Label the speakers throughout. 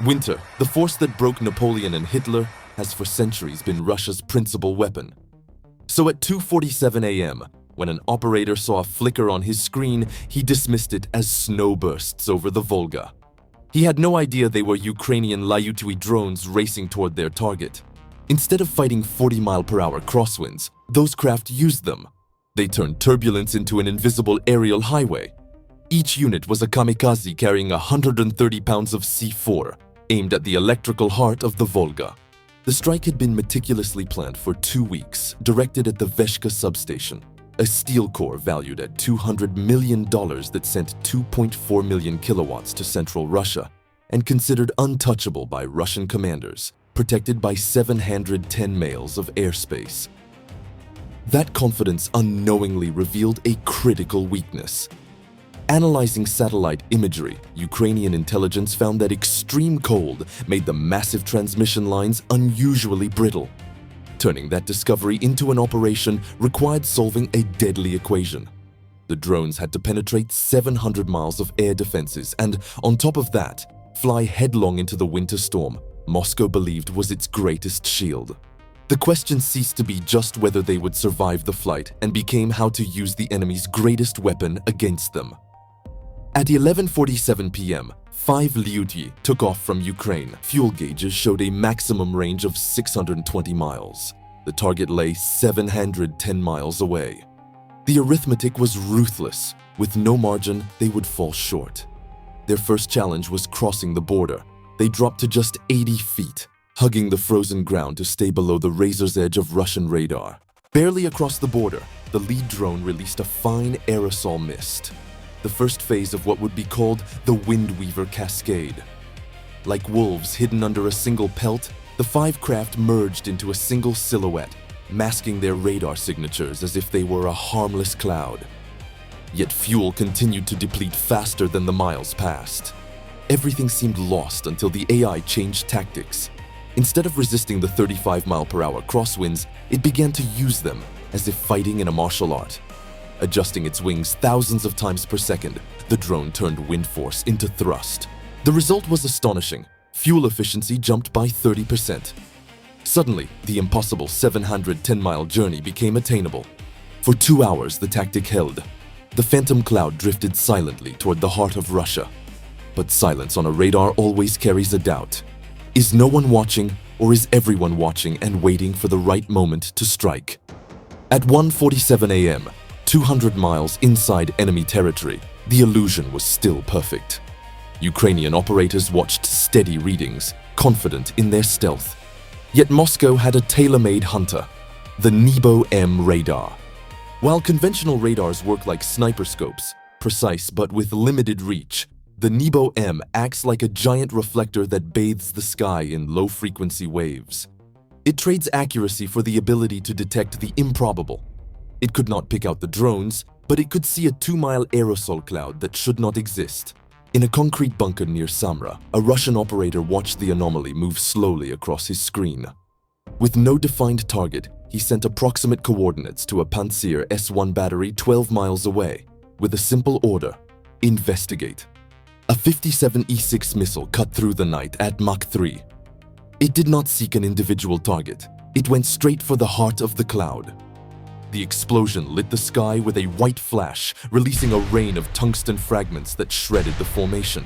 Speaker 1: Winter, the force that broke Napoleon and Hitler, has for centuries been Russia's principal weapon. So at 2:47 a.m., when an operator saw a flicker on his screen, he dismissed it as snowbursts over the Volga. He had no idea they were Ukrainian Lyutyi drones racing toward their target. Instead of fighting 40-mile-per-hour crosswinds, those craft used them. They turned turbulence into an invisible aerial highway. Each unit was a kamikaze carrying 130 pounds of C4, aimed at the electrical heart of the Volga. The strike had been meticulously planned for 2 weeks, directed at the Veshka substation, a steel core valued at $200 million that sent 2.4 million kilowatts to central Russia and considered untouchable by Russian commanders, protected by 710 miles of airspace. That confidence unknowingly revealed a critical weakness. Analyzing satellite imagery, Ukrainian intelligence found that extreme cold made the massive transmission lines unusually brittle. Turning that discovery into an operation required solving a deadly equation. The drones had to penetrate 700 miles of air defenses and, on top of that, fly headlong into the winter storm Moscow believed was its greatest shield. The question ceased to be just whether they would survive the flight and became how to use the enemy's greatest weapon against them. At 11:47 p.m., 5 Lyutyi took off from Ukraine. Fuel gauges showed a maximum range of 620 miles. The target lay 710 miles away. The arithmetic was ruthless. With no margin, they would fall short. Their first challenge was crossing the border. They dropped to just 80 feet, hugging the frozen ground to stay below the razor's edge of Russian radar. Barely across the border, the lead drone released a fine aerosol mist, the first phase of what would be called the Windweaver Cascade. Like wolves hidden under a single pelt, the 5 craft merged into a single silhouette, masking their radar signatures as if they were a harmless cloud. Yet fuel continued to deplete faster than the miles passed. Everything seemed lost until the AI changed tactics. Instead of resisting the 35-mile-per-hour crosswinds, it began to use them as if fighting in a martial art. Adjusting its wings thousands of times per second, the drone turned wind force into thrust. The result was astonishing. Fuel efficiency jumped by 30%. Suddenly, the impossible 710-mile journey became attainable. For 2 hours, the tactic held. The phantom cloud drifted silently toward the heart of Russia. But silence on a radar always carries a doubt. Is no one watching, or is everyone watching and waiting for the right moment to strike? At 1:47 a.m., 200 miles inside enemy territory, the illusion was still perfect. Ukrainian operators watched steady readings, confident in their stealth. Yet Moscow had a tailor-made hunter, the Nebo-M radar. While conventional radars work like sniper scopes, precise but with limited reach, the Nebo-M acts like a giant reflector that bathes the sky in low-frequency waves. It trades accuracy for the ability to detect the improbable. It could not pick out the drones, but it could see a 2-mile aerosol cloud that should not exist. In a concrete bunker near Samra, a Russian operator watched the anomaly move slowly across his screen. With no defined target, he sent approximate coordinates to a Pantsir S-1 battery 12 miles away, with a simple order: investigate. A 57E6 missile cut through the night at Mach 3. It did not seek an individual target. It went straight for the heart of the cloud. The explosion lit the sky with a white flash, releasing a rain of tungsten fragments that shredded the formation.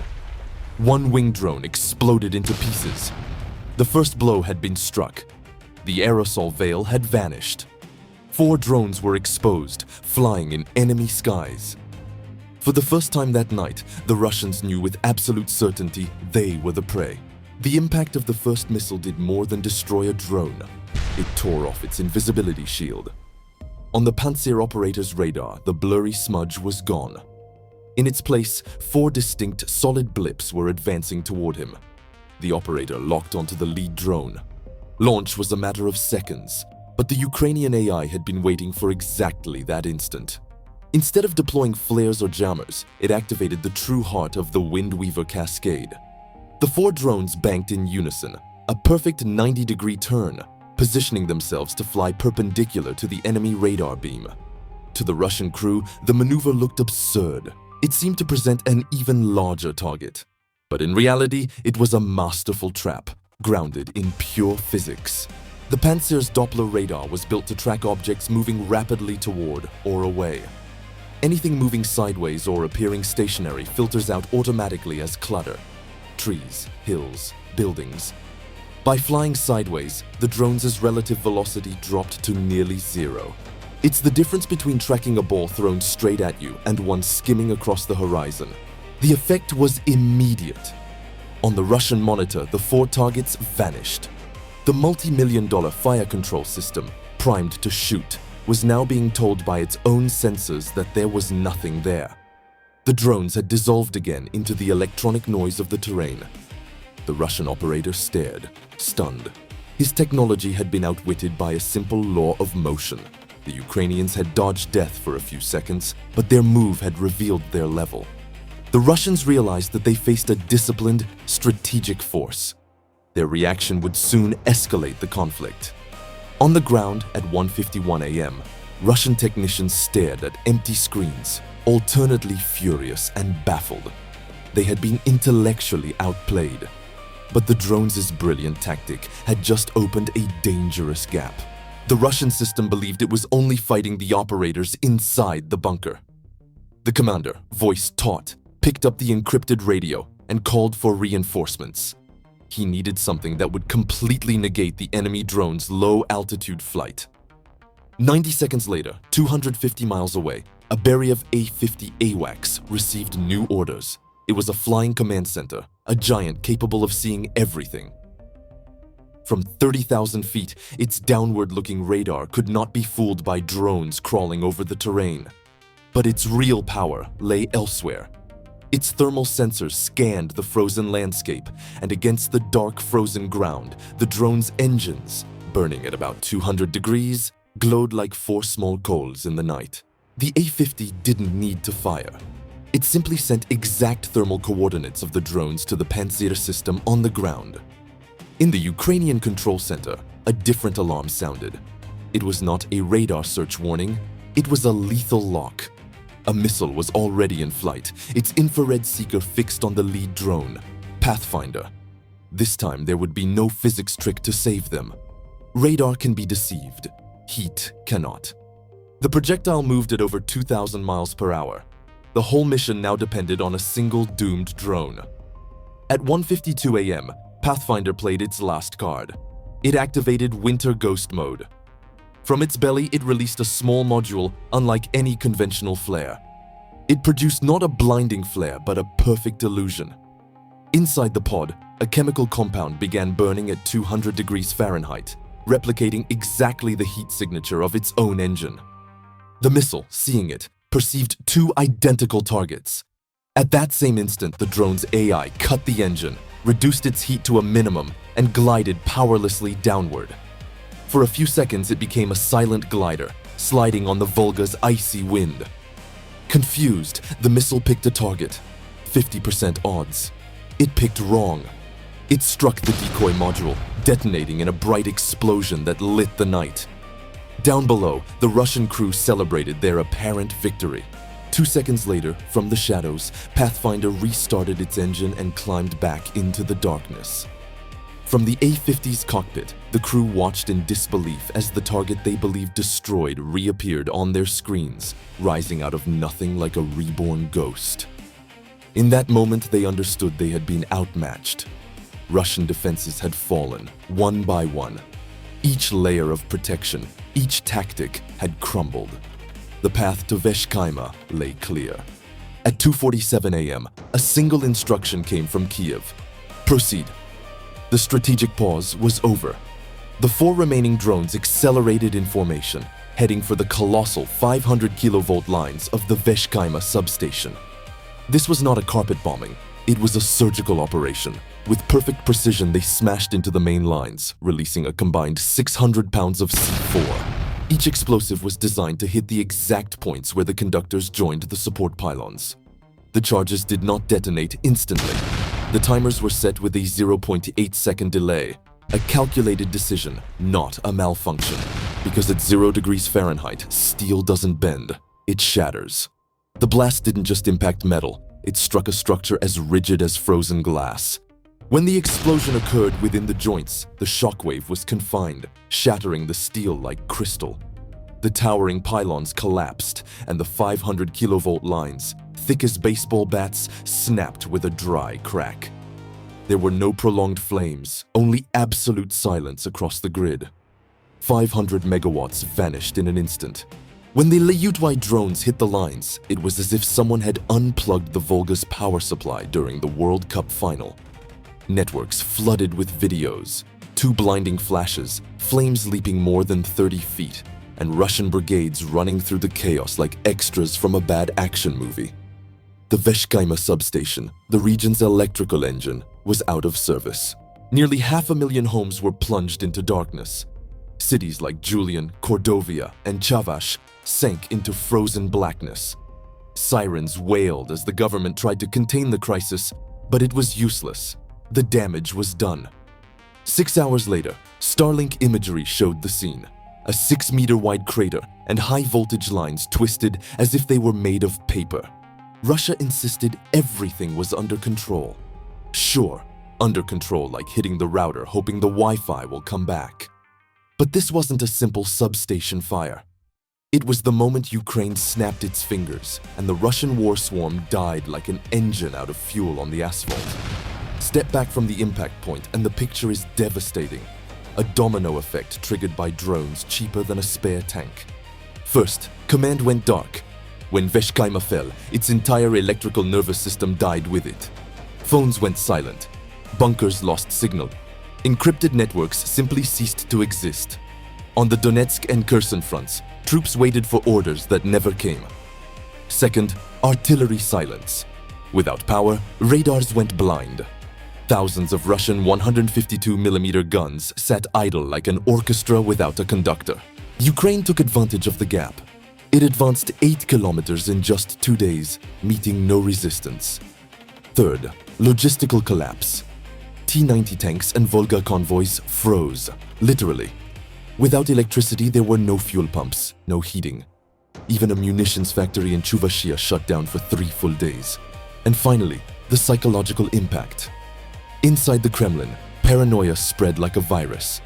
Speaker 1: One wing drone exploded into pieces. The first blow had been struck. The aerosol veil had vanished. 4 drones were exposed, flying in enemy skies. For the first time that night, the Russians knew with absolute certainty they were the prey. The impact of the first missile did more than destroy a drone. It tore off its invisibility shield. On the Pantsir operator's radar, the blurry smudge was gone. In its place, 4 distinct, solid blips were advancing toward him. The operator locked onto the lead drone. Launch was a matter of seconds, but the Ukrainian AI had been waiting for exactly that instant. Instead of deploying flares or jammers, it activated the true heart of the Windweaver Cascade. The 4 drones banked in unison, a perfect 90-degree turn, positioning themselves to fly perpendicular to the enemy radar beam. To the Russian crew, the maneuver looked absurd. It seemed to present an even larger target. But in reality, it was a masterful trap, grounded in pure physics. The Panzer's Doppler radar was built to track objects moving rapidly toward or away. Anything moving sideways or appearing stationary filters out automatically as clutter. Trees, hills, buildings. By flying sideways, the drone's relative velocity dropped to nearly zero. It's the difference between tracking a ball thrown straight at you and one skimming across the horizon. The effect was immediate. On the Russian monitor, the 4 targets vanished. The multi-million-dollar fire control system, primed to shoot, was now being told by its own sensors that there was nothing there. The drones had dissolved again into the electronic noise of the terrain. The Russian operator stared, stunned. His technology had been outwitted by a simple law of motion. The Ukrainians had dodged death for a few seconds, but their move had revealed their level. The Russians realized that they faced a disciplined, strategic force. Their reaction would soon escalate the conflict. On the ground at 1:51 a.m., Russian technicians stared at empty screens, alternately furious and baffled. They had been intellectually outplayed. But the drones' brilliant tactic had just opened a dangerous gap. The Russian system believed it was only fighting the operators inside the bunker. The commander, voice taut, picked up the encrypted radio and called for reinforcements. He needed something that would completely negate the enemy drone's low-altitude flight. 90 seconds later, 250 miles away, a Beriev A-50 AWACS received new orders. It was a flying command center, a giant capable of seeing everything. From 30,000 feet, its downward-looking radar could not be fooled by drones crawling over the terrain. But its real power lay elsewhere. Its thermal sensors scanned the frozen landscape, and against the dark frozen ground, the drone's engines, burning at about 200 degrees, glowed like 4 small coals in the night. The A-50 didn't need to fire. It simply sent exact thermal coordinates of the drones to the Panzer system on the ground. In the Ukrainian control center, a different alarm sounded. It was not a radar search warning, it was a lethal lock. A missile was already in flight, its infrared seeker fixed on the lead drone, Pathfinder. This time there would be no physics trick to save them. Radar can be deceived, heat cannot. The projectile moved at over 2,000 miles per hour. The whole mission now depended on a single doomed drone. At 1:52 a.m., Pathfinder played its last card. It activated Winter Ghost mode. From its belly, it released a small module unlike any conventional flare. It produced not a blinding flare, but a perfect illusion. Inside the pod, a chemical compound began burning at 200 degrees Fahrenheit, replicating exactly the heat signature of its own engine. The missile, seeing it, perceived 2 identical targets. At that same instant, the drone's AI cut the engine, reduced its heat to a minimum, and glided powerlessly downward. For a few seconds, it became a silent glider, sliding on the Volga's icy wind. Confused, the missile picked a target. 50% odds. It picked wrong. It struck the decoy module, detonating in a bright explosion that lit the night. Down below, the Russian crew celebrated their apparent victory. 2 seconds later, from the shadows, Pathfinder restarted its engine and climbed back into the darkness. From the A-50's cockpit, the crew watched in disbelief as the target they believed destroyed reappeared on their screens, rising out of nothing like a reborn ghost. In that moment, they understood they had been outmatched. Russian defenses had fallen, one by one. Each layer of protection, each tactic had crumbled. The path to Veshkaima lay clear. At 2:47 a.m., a single instruction came from Kiev. Proceed. The strategic pause was over. The 4 remaining drones accelerated in formation, heading for the colossal 500 kilovolt lines of the Veshkaima substation. This was not a carpet bombing, it was a surgical operation. With perfect precision, they smashed into the main lines, releasing a combined 600 pounds of C4. Each explosive was designed to hit the exact points where the conductors joined the support pylons. The charges did not detonate instantly. The timers were set with a 0.8-second delay, a calculated decision, not a malfunction. Because at 0 degrees Fahrenheit, steel doesn't bend, it shatters. The blast didn't just impact metal, it struck a structure as rigid as frozen glass. When the explosion occurred within the joints, the shockwave was confined, shattering the steel like crystal. The towering pylons collapsed, and the 500 kilovolt lines, thick as baseball bats, snapped with a dry crack. There were no prolonged flames, only absolute silence across the grid. 500 megawatts vanished in an instant. When the Lyutyi drones hit the lines, it was as if someone had unplugged the Volga's power supply during the World Cup final. Networks flooded with videos, two blinding flashes, flames leaping more than 30 feet, and Russian brigades running through the chaos like extras from a bad action movie. The Veshkaima substation, the region's electrical engine, was out of service. Nearly 500,000 homes were plunged into darkness. Cities like Julian, Cordovia, and Chavash sank into frozen blackness. Sirens wailed as the government tried to contain the crisis, but it was useless. The damage was done. 6 hours later, Starlink imagery showed the scene. A 6-meter-wide crater and high-voltage lines twisted as if they were made of paper. Russia insisted everything was under control. Sure, under control like hitting the router hoping the Wi-Fi will come back. But this wasn't a simple substation fire. It was the moment Ukraine snapped its fingers and the Russian war swarm died like an engine out of fuel on the asphalt. Step back from the impact point and the picture is devastating. A domino effect triggered by drones cheaper than a spare tank. First, command went dark. When Veshkaima fell, its entire electrical nervous system died with it. Phones went silent. Bunkers lost signal. Encrypted networks simply ceased to exist. On the Donetsk and Kherson fronts, troops waited for orders that never came. Second, artillery silence. Without power, radars went blind. Thousands of Russian 152mm guns sat idle like an orchestra without a conductor. Ukraine took advantage of the gap. It advanced 8 kilometers in just 2 days, meeting no resistance. Third, logistical collapse. T-90 tanks and Volga convoys froze, literally. Without electricity, there were no fuel pumps, no heating. Even a munitions factory in Chuvashia shut down for 3 full days. And finally, the psychological impact. Inside the Kremlin, paranoia spread like a virus.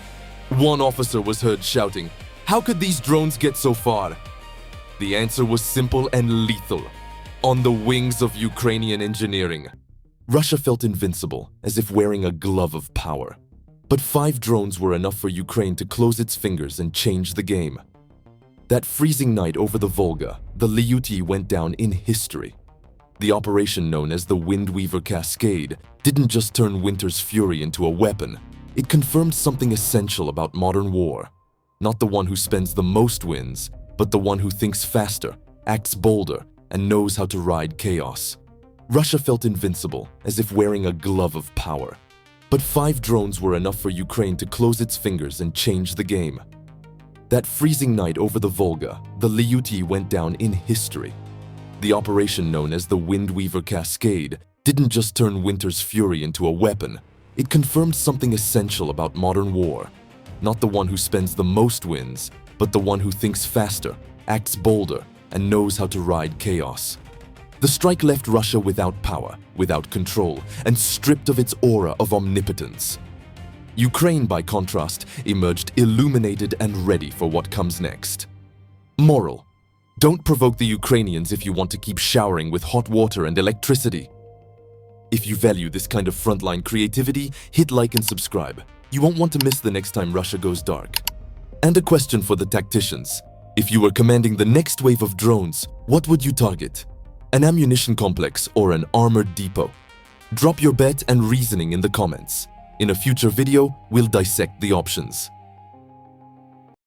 Speaker 1: One officer was heard shouting, "How could these drones get so far?" The answer was simple and lethal. On the wings of Ukrainian engineering. Russia felt invincible, as if wearing a glove of power. But 5 drones were enough for Ukraine to close its fingers and change the game. That freezing night over the Volga, the Lyutyi went down in history. The operation known as the Windweaver Cascade didn't just turn winter's fury into a weapon. It confirmed something essential about modern war. Not the one who spends the most wins, but the one who thinks faster, acts bolder, and knows how to ride chaos. Russia felt invincible, as if wearing a glove of power. But 5 drones were enough for Ukraine to close its fingers and change the game. That freezing night over the Volga, the Lyutyi went down in history. The operation known as the Windweaver Cascade didn't just turn winter's fury into a weapon. It confirmed something essential about modern war. Not the one who spends the most wins, but the one who thinks faster, acts bolder, and knows how to ride chaos. The strike left Russia without power, without control, and stripped of its aura of omnipotence. Ukraine, by contrast, emerged illuminated and ready for what comes next. Moral: don't provoke the Ukrainians if you want to keep showering with hot water and electricity. If you value this kind of frontline creativity, hit like and subscribe. You won't want to miss the next time Russia goes dark. And a question for the tacticians. If you were commanding the next wave of drones, what would you target? An ammunition complex or an armored depot? Drop your bet and reasoning in the comments. In a future video, we'll dissect the options.